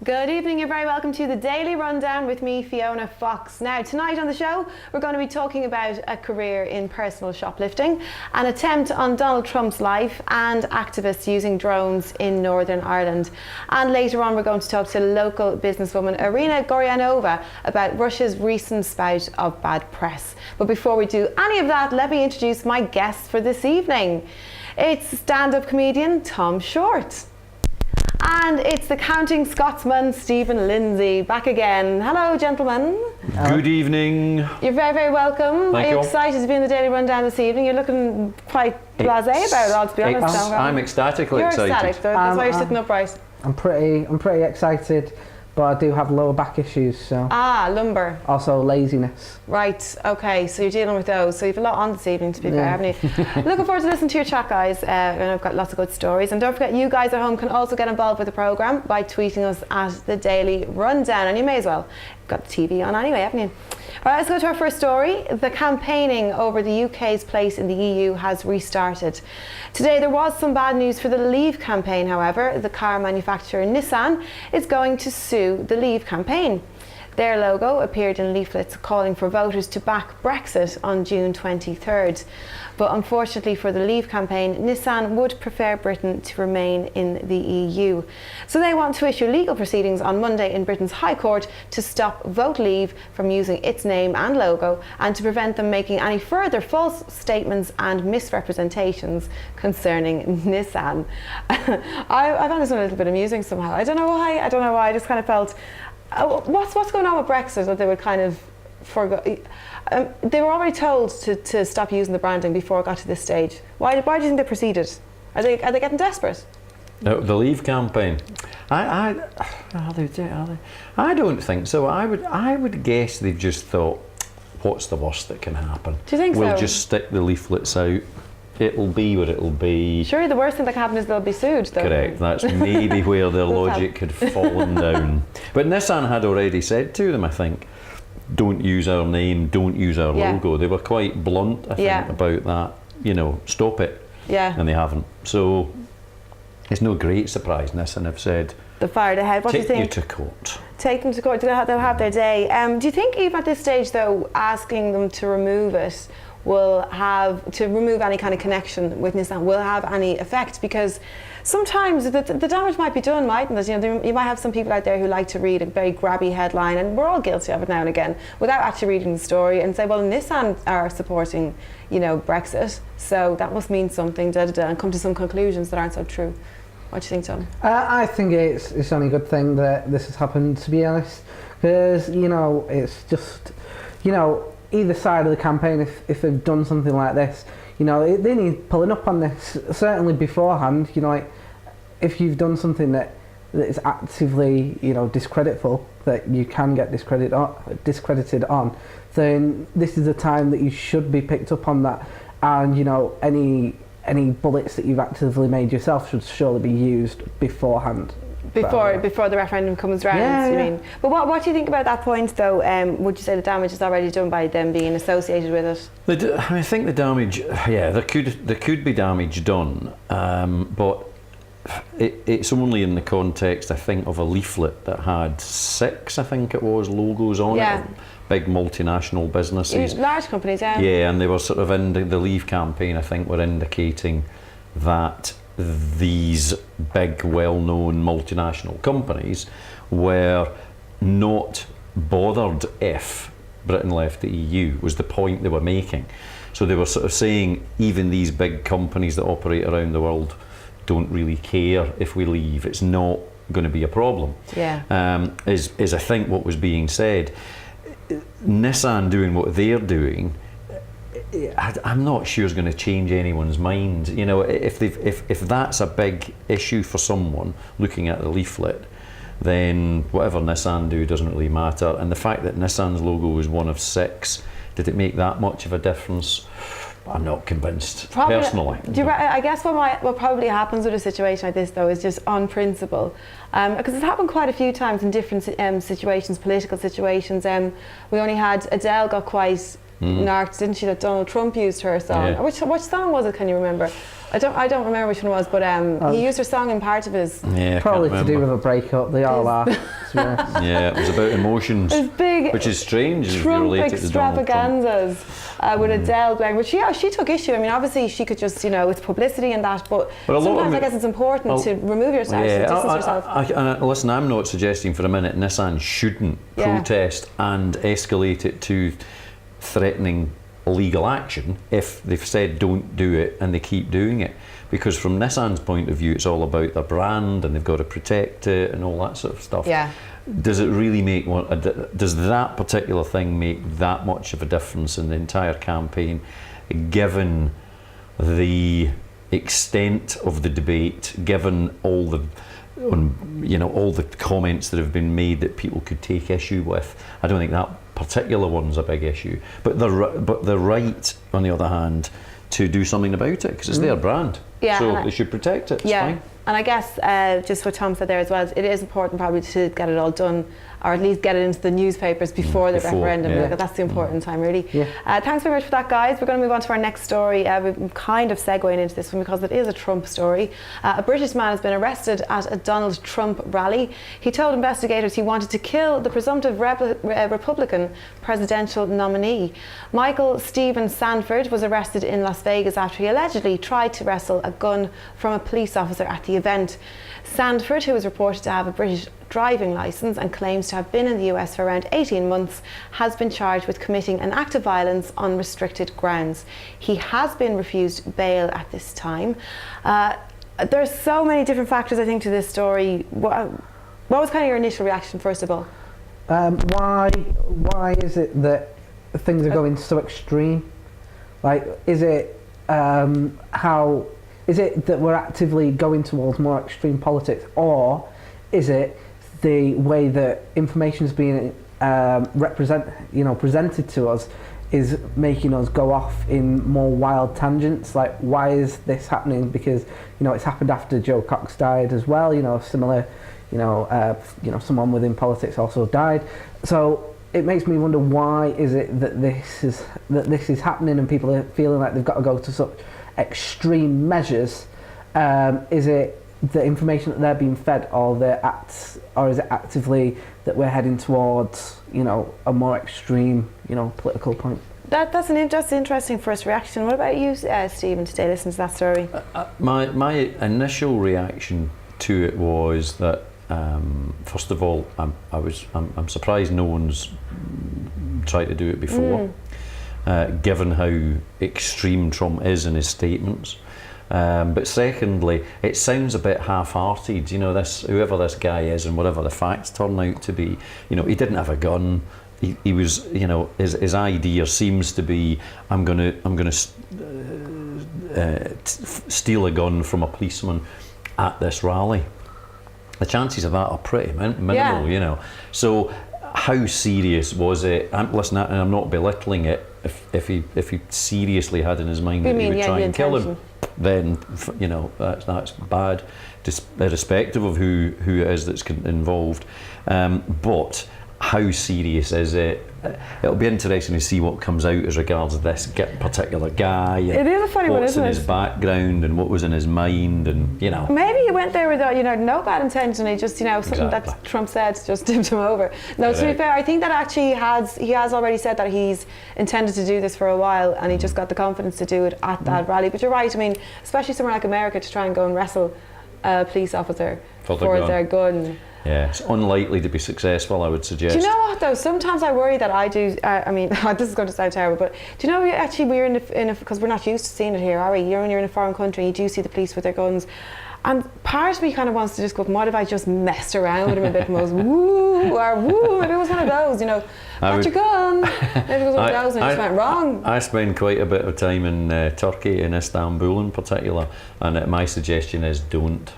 Good evening, you're very welcome to the Daily Rundown with me, Fiona Fox. Now, tonight on the show, we're going to be talking about a career in personal shoplifting, an attempt on Donald Trump's life, and activists using drones in Northern Ireland. And later on, we're going to talk to local businesswoman Irina Goryanova about Russia's recent spout of bad press. But before we do any of that, let me introduce my guest for this evening. It's stand-up comedian Tom Short. And it's the counting Scotsman, Stephen Lindsay, back again. Hello, gentlemen. Good evening. You're very, very welcome. Thank Are you you. excited to be in the Daily Rundown this evening? You're looking quite blasé about it all, to be honest. I'm ecstatically excited. You're ecstatic, that's why you're sitting upright. I'm pretty excited, but I do have lower back issues, so. Lumbar. Also laziness. Right, okay, so you're dealing with those. So you've a lot on this evening, to be fair, haven't you? Looking forward to listening to your chat, guys. And I've got lots of good stories. And don't forget, you guys at home can also get involved with the programme by tweeting us at the Daily Rundown. And you may as well. You've got the TV on anyway, haven't you? All right, let's go to our first story. The campaigning over the UK's place in the EU has restarted. Today there was some bad news for the Leave campaign, however. The car manufacturer Nissan is going to sue the Leave campaign. Their logo appeared in leaflets calling for voters to back Brexit on June 23rd. But unfortunately for the Leave campaign, Nissan would prefer Britain to remain in the EU. So they want to issue legal proceedings on Monday in Britain's High Court to stop Vote Leave from using its name and logo and to prevent them making any further false statements and misrepresentations concerning Nissan. I found this one a little bit amusing somehow. I don't know why. I just kind of felt, what's going on with Brexit that they would kind of forgo? They were already told to stop using the branding before it got to this stage. Why do you think they proceeded? Are they getting desperate? The Leave campaign. I don't think so. I would guess they've just thought, what's the worst that can happen? Do you think we'll so? just stick the leaflets out. It'll be what it'll be. Surely the worst thing that can happen is they'll be sued, though. Correct. That's maybe where their logic had fallen down. But Nissan had already said to them, I think, don't use our name, don't use our logo. They were quite blunt, I think, about that. You know, stop it. Yeah. And they haven't. So it's no great surprise Nissan have said, they fired ahead. What do you think? Take you to court. Take them to court. They'll have their day. Do you think even at this stage, though, asking them to remove it will have, to remove any kind of connection with Nissan, will have any effect? Because sometimes the damage might be done, mightn't it? You know, you might have some people out there who like to read a very grabby headline, and we're all guilty of it now and again, without actually reading the story, and say, well, Nissan are supporting, you know, Brexit, so that must mean something, and come to some conclusions that aren't so true. What do you think, Tom? I think it's only a good thing that this has happened, to be honest, because, you know, it's just, you know, either side of the campaign, if they've done something like this, you know, they need pulling up on this, certainly beforehand. You know, like, if you've done something that is actively, you know, discreditful, that you can get discredited on, then this is a time that you should be picked up on that, and, you know, any bullets that you've actively made yourself should surely be used beforehand. Before the referendum comes round, you mean? But what do you think about that point, though? Would you say the damage is already done by them being associated with it? I think the damage, there could be damage done, but it's only in the context, I think, of a leaflet that had 6, I think it was, logos on it. Big multinational businesses. Large companies, yeah. Yeah, and they were sort of in the Leave campaign, I think, were indicating that these big, well-known multinational companies were not bothered if Britain left the EU, was the point they were making. So they were sort of saying even these big companies that operate around the world don't really care if we leave. It's not going to be a problem. Yeah. Is I think what was being said. Nissan doing what they're doing, I'm not sure it's going to change anyone's mind. You know, if that's a big issue for someone looking at the leaflet, then whatever Nissan do doesn't really matter. And the fact that Nissan's logo is one of 6, did it make that much of a difference? I'm not convinced, personally. I guess what probably happens with a situation like this, though, is just on principle. Because it's happened quite a few times in different situations, political situations. We only had Adele got quite narked, didn't she, that Donald Trump used her song. Yeah. Which song was it, can you remember? I don't remember which one it was, but he used her song in part of his. Yeah, I Probably can't to do remember. with a breakup. They all are. To be honest. Yeah, it was about emotions, His big which is strange if you Trump relate it to Donald Trump. extravaganzas with Adele playing. But she took issue. I mean, obviously she could just, it's publicity and that, but But a lot sometimes of I guess it's important to remove yourself, to distance yourself. Listen, I'm not suggesting for a minute Nissan shouldn't protest and escalate it to threatening legal action if they've said don't do it and they keep doing it, because from Nissan's point of view it's all about their brand and they've got to protect it and all that sort of stuff. Does it really make does that particular thing make that much of a difference in the entire campaign, given the extent of the debate, given all the all the comments that have been made that people could take issue with? I don't think that particular one's a big issue, but they're right, on the other hand, to do something about it, because it's their brand, so they should protect it. It's fine. And I guess just what Tom said there as well, it is important probably to get it all done, or at least get it into the newspapers before the referendum. Yeah. That's the important time, really. Yeah. Thanks very much for that, guys. We're going to move on to our next story. We're kind of segueing into this one because it is a Trump story. A British man has been arrested at a Donald Trump rally. He told investigators he wanted to kill the presumptive Republican presidential nominee. Michael Stephen Sanford was arrested in Las Vegas after he allegedly tried to wrestle a gun from a police officer at the event. Sanford, who is reported to have a British driving licence and claims to have been in the US for around 18 months, has been charged with committing an act of violence on restricted grounds. He has been refused bail at this time. There's so many different factors, I think, to this story. What was kind of your initial reaction, first of all? Why is it that things are going so extreme? Like, is it is it that we're actively going towards more extreme politics, or is it the way that information is being presented to us is making us go off in more wild tangents? Like, why is this happening? Because it's happened after Joe Cox died as well. Similar. Someone within politics also died. So it makes me wonder, why is it that this is happening and people are feeling like they've got to go to such extreme measures? Is it the information that they're being fed, or is it actively that we're heading towards a more extreme political point? That's an interesting first reaction. What about you, Stephen, today listening to that story? My initial reaction to it was that first of all, I'm surprised no one's tried to do it before, given how extreme Trump is in his statements. But secondly, it sounds a bit half-hearted. Whoever this guy is and whatever the facts turn out to be, he didn't have a gun. He was, his idea seems to be, I'm gonna steal a gun from a policeman at this rally. The chances of that are pretty minimal, So how serious was it? I'm not belittling it. If he seriously had in his mind that he would try and kill him, then that's bad, irrespective of who it is that's involved. But how serious is it? It'll be interesting to see what comes out as regards this particular guy. And it is a funny one, isn't it? What's in his background and what was in his mind, and Maybe he went there with no bad intention. He just something that Trump said just tipped him over. No, to be fair, I think that actually he has already said that he's intended to do this for a while, and he just got the confidence to do it at that rally. But you're right. I mean, especially somewhere like America, to try and go and wrestle a police officer for their gun. Yeah, it's unlikely to be successful, I would suggest. Do you know what though? Sometimes I worry that I do. I mean, this is going to sound terrible, but do you know we're in a because we're not used to seeing it here, are we? When you're in a foreign country, you do see the police with their guns, and part of me kind of wants to just go, what if I just messed around with him a bit and was woo or woo? Maybe it was one of those, got your gun. Maybe it was one of those and it just went wrong. I spend quite a bit of time in Turkey, in Istanbul in particular, and my suggestion is don't.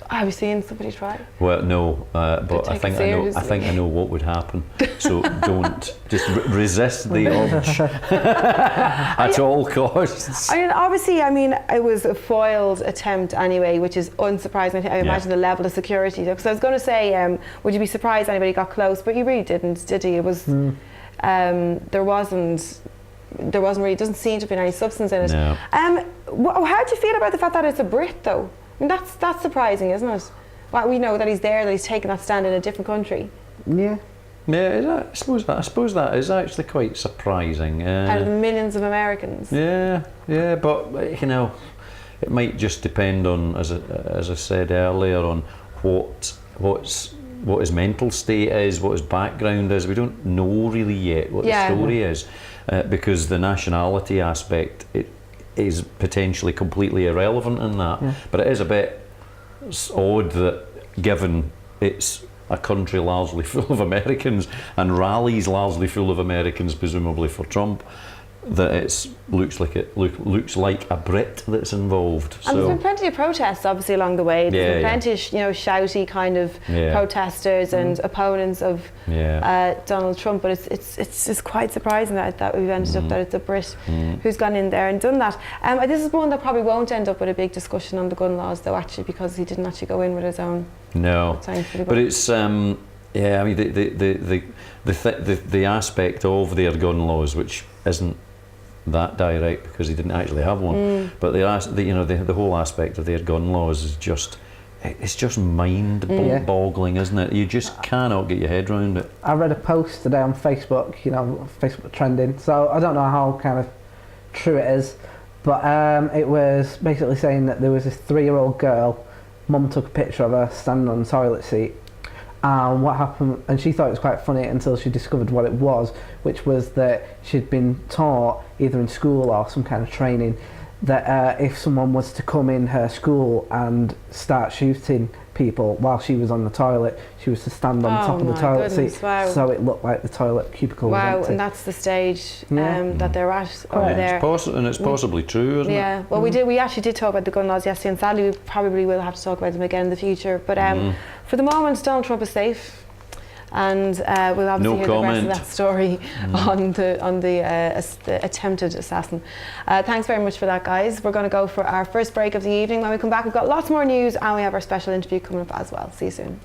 Have you seen somebody try? Well, no, but I think I know what would happen. So don't just resist the urge at all costs. Obviously, it was a foiled attempt anyway, which is unsurprising. I imagine the level of security. Because I was going to say, would you be surprised anybody got close? But you really didn't, did you? It was there wasn't really, doesn't seem to have been any substance in it. No. How do you feel about the fact that it's a Brit, though? I mean, that's surprising, isn't it? Well, we know that he's there, that he's taking that stand in a different country. Yeah. Yeah, I suppose that is actually quite surprising. Out of the millions of Americans. Yeah, but you know, it might just depend on, as I said earlier, on what his mental state is, what his background is. We don't know really yet what the story is, because the nationality aspect is potentially completely irrelevant in that. Yeah. But it is a bit odd that, given it's a country largely full of Americans and rallies largely full of Americans, presumably for Trump, that it looks like a Brit that's involved. And there's been plenty of protests, obviously, along the way. There's been plenty of shouty kind of protesters and opponents of Donald Trump. But it's just quite surprising that we've ended up that it's a Brit who's gone in there and done that. This is one that probably won't end up with a big discussion on the gun laws, though, actually, because he didn't actually go in with his own. No, but it's I mean the aspect of their gun laws, which isn't that direct because he didn't actually have one, but the whole aspect of their gun laws is just mind-boggling, isn't it? You just cannot get your head around it. I read a post today on Facebook, Facebook trending, so I don't know how kind of true it is, but it was basically saying that there was this 3-year-old girl. Mum took a picture of her standing on the toilet seat, and what happened, and she thought it was quite funny until she discovered what it was, which was that she'd been taught, either in school or some kind of training, that if someone was to come in her school and start shooting people while she was on the toilet, she was to stand on top of the toilet seat, so it looked like the toilet cubicle was empty. And that's the stage that they're at over there. It's possibly true, isn't it? Yeah, well, we actually did talk about the gun laws yesterday, and sadly we probably will have to talk about them again in the future. But for the moment, Donald Trump is safe. And we'll obviously hear the rest of that story on the attempted assassin. Thanks very much for that, guys. We're going to go for our first break of the evening. When we come back, we've got lots more news, and we have our special interview coming up as well. See you soon.